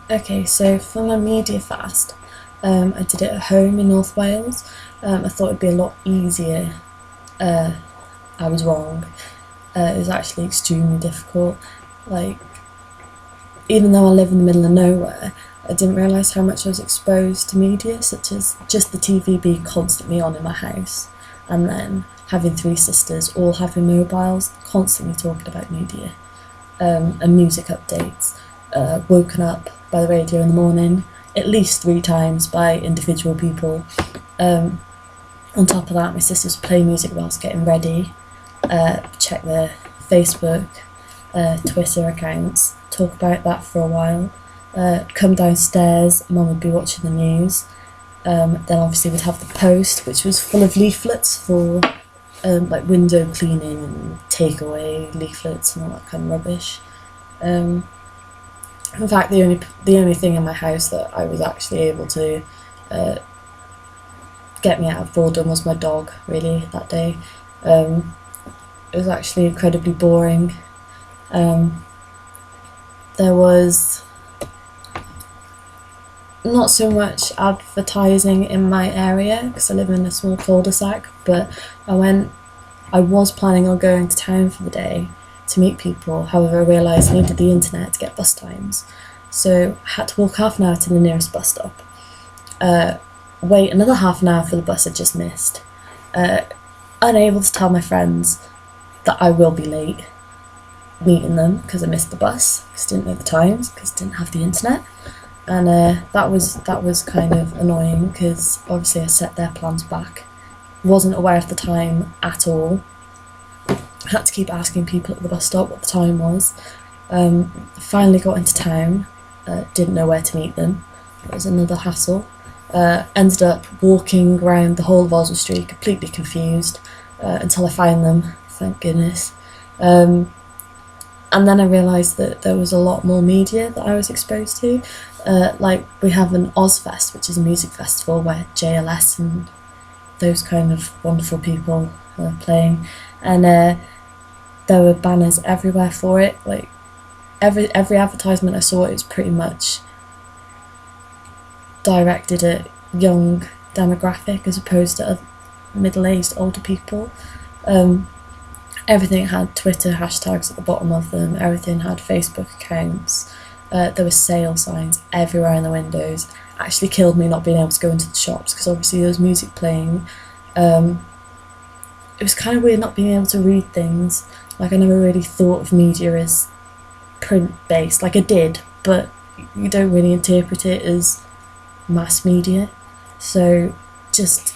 Okay, so for my media fast, I did it at home in North Wales. I thought it'd be a lot easier. Uh, I was wrong. It was actually extremely difficult. Like, even though I live in the middle of nowhere, I didn't realise how much I was exposed to media, such as just the TV being constantly on in my house, and then having three sisters all having mobiles, constantly talking about media, and music updates, woken up by the radio in the morning at least three times by individual people. Um, on top of that, my sisters play music whilst getting ready, check their Facebook, Twitter accounts, talk about that for a while. Come downstairs, Mum would be watching the news. Then obviously we'd have the post, which was full of leaflets for like window cleaning and takeaway leaflets and all that kind of rubbish. In fact, the only thing in my house that I was actually able to uh, get me out of boredom was my dog. Really, that day, it was actually incredibly boring. Um, there was not so much advertising in my area because I live in a small cul-de-sac, but I was planning on going to town for the day to meet people. However, I realised I needed the internet to get bus times, so I had to walk half an hour to the nearest bus stop, wait another half an hour for the bus I just missed, uh, unable to tell my friends that I will be late meeting them because I missed the bus, because I didn't know the times, because I didn't have the internet. And that was kind of annoying because obviously I set their plans back. Wasn't aware of the time at all. Had to keep asking people at the bus stop what the time was. Finally got into town. Didn't know where to meet them. It was another hassle. Ended up walking around the whole of Oswald Street, completely confused, until I found them. Thank goodness. And then I realised that there was a lot more media that I was exposed to. Like, we have an Ozfest, which is a music festival where JLS and those kind of wonderful people are playing, and there were banners everywhere for it. Like, every advertisement I saw, it was pretty much directed at young demographic as opposed to middle-aged older people. Everything had Twitter hashtags at the bottom of them. Everything had Facebook accounts. There were sale signs everywhere in the windows. Actually killed me not being able to go into the shops because obviously there was music playing. It was kind of weird not being able to read things. Like, I never really thought of media as print-based. Like, I did, but you don't really interpret it as mass media. So just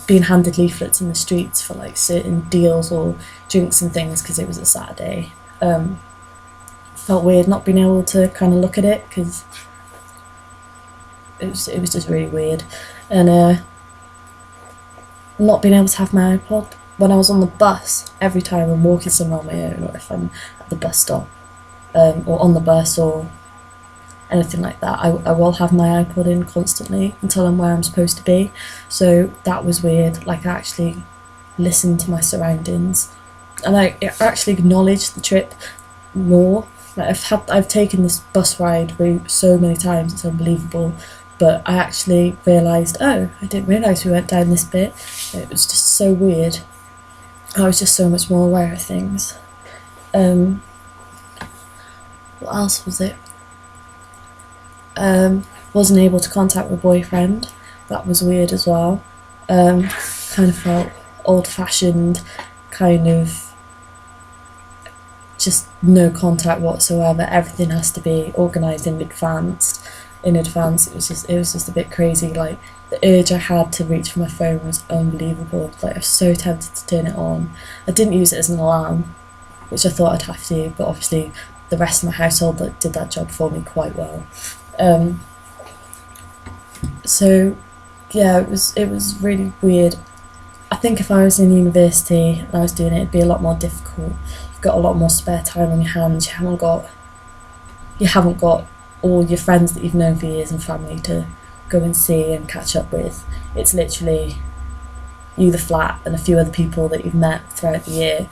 being handed leaflets in the streets for like certain deals or drinks and things because it was a Saturday, felt weird not being able to kind of look at it because it was just really weird. And not being able to have my iPod when I was on the bus. Every time I'm walking somewhere on my own, or if I'm at the bus stop, or on the bus or anything like that, I will have my iPod in constantly until I'm where I'm supposed to be. So that was weird. Like, I actually listened to my surroundings, and I actually acknowledged the trip more. Like, I've taken this bus ride route so many times, it's unbelievable. But I actually realised, oh, I didn't realise we went down this bit. It was just so weird. I was just so much more aware of things. What else was it? Wasn't able to contact my boyfriend. That was weird as well. Kind of felt old-fashioned, kind of just no contact whatsoever. Everything has to be organised in advance. It was just a bit crazy. Like, the urge I had to reach for my phone was unbelievable. Like, I was so tempted to turn it on. I didn't use it as an alarm, which I thought I'd have to, but obviously the rest of my household did that job for me quite well. So yeah, it was really weird. I think if I was in university and I was doing it, it'd be a lot more difficult. You've got a lot more spare time on your hands. You haven't got all your friends that you've known for years and family to go and see and catch up with. It's literally you, the flat, and a few other people that you've met throughout the year,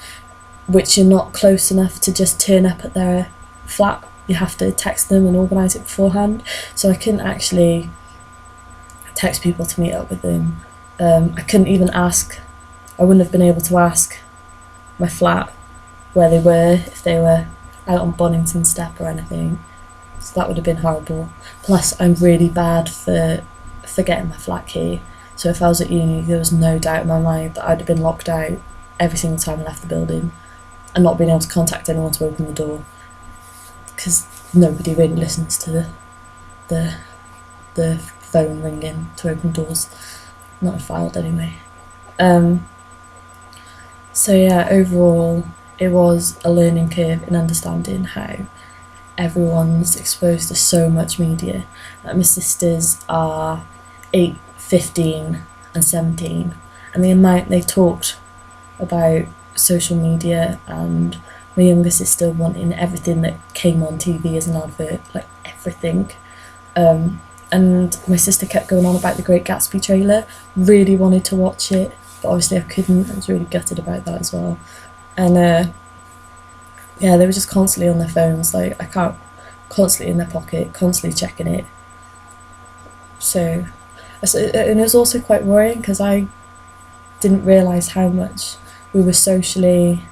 which you're not close enough to just turn up at their flat you have to text them and organise it beforehand. So I couldn't actually text people to meet up with them. I couldn't even ask. I wouldn't have been able to ask my flat where they were if they were out on Bonington Step or anything. So that would have been horrible. Plus, I'm really bad for forgetting my flat key. So if I was at uni, there was no doubt in my mind that I'd have been locked out every single time I left the building and not being able to contact anyone to open the door, because nobody really listens to the phone ringing to open doors. Not if filed anyway. So yeah, overall, it was a learning curve in understanding how everyone's exposed to so much media. My sisters are 8, 15 and 17, and the amount they talked about social media, and my younger sister wanting everything that came on TV as an advert, like everything. And my sister kept going on about the Great Gatsby trailer, really wanted to watch it, but obviously I couldn't. I was really gutted about that as well. And yeah, they were just constantly on their phones, like I can't, constantly in their pocket, constantly checking it. So, and it was also quite worrying because I didn't realise how much we were socially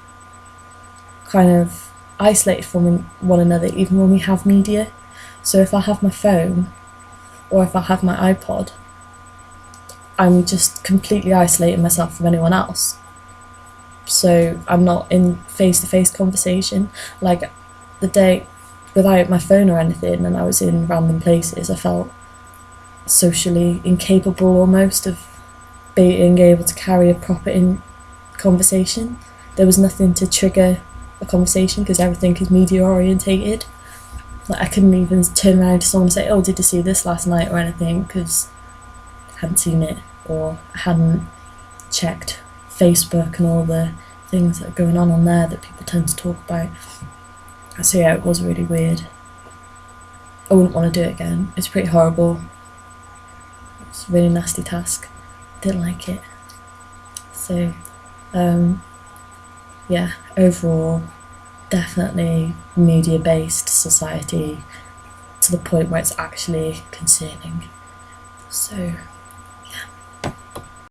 kind of isolated from one another, even when we have media. So if I have my phone or if I have my iPod, I'm just completely isolating myself from anyone else. So I'm not in face-to-face conversation. Like the day without my phone or anything and I was in random places, I felt socially incapable almost of being able to carry a proper conversation. There was nothing to trigger a conversation because everything is media orientated. Like I couldn't even turn around to someone and say, "Oh, did you see this last night?" or anything, because I hadn't seen it or I hadn't checked Facebook and all the things that are going on there that people tend to talk about. So yeah, it was really weird. I wouldn't want to do it again. It's pretty horrible. It's a really nasty task. Didn't like it. So yeah, overall, definitely media-based society to the point where it's actually concerning. So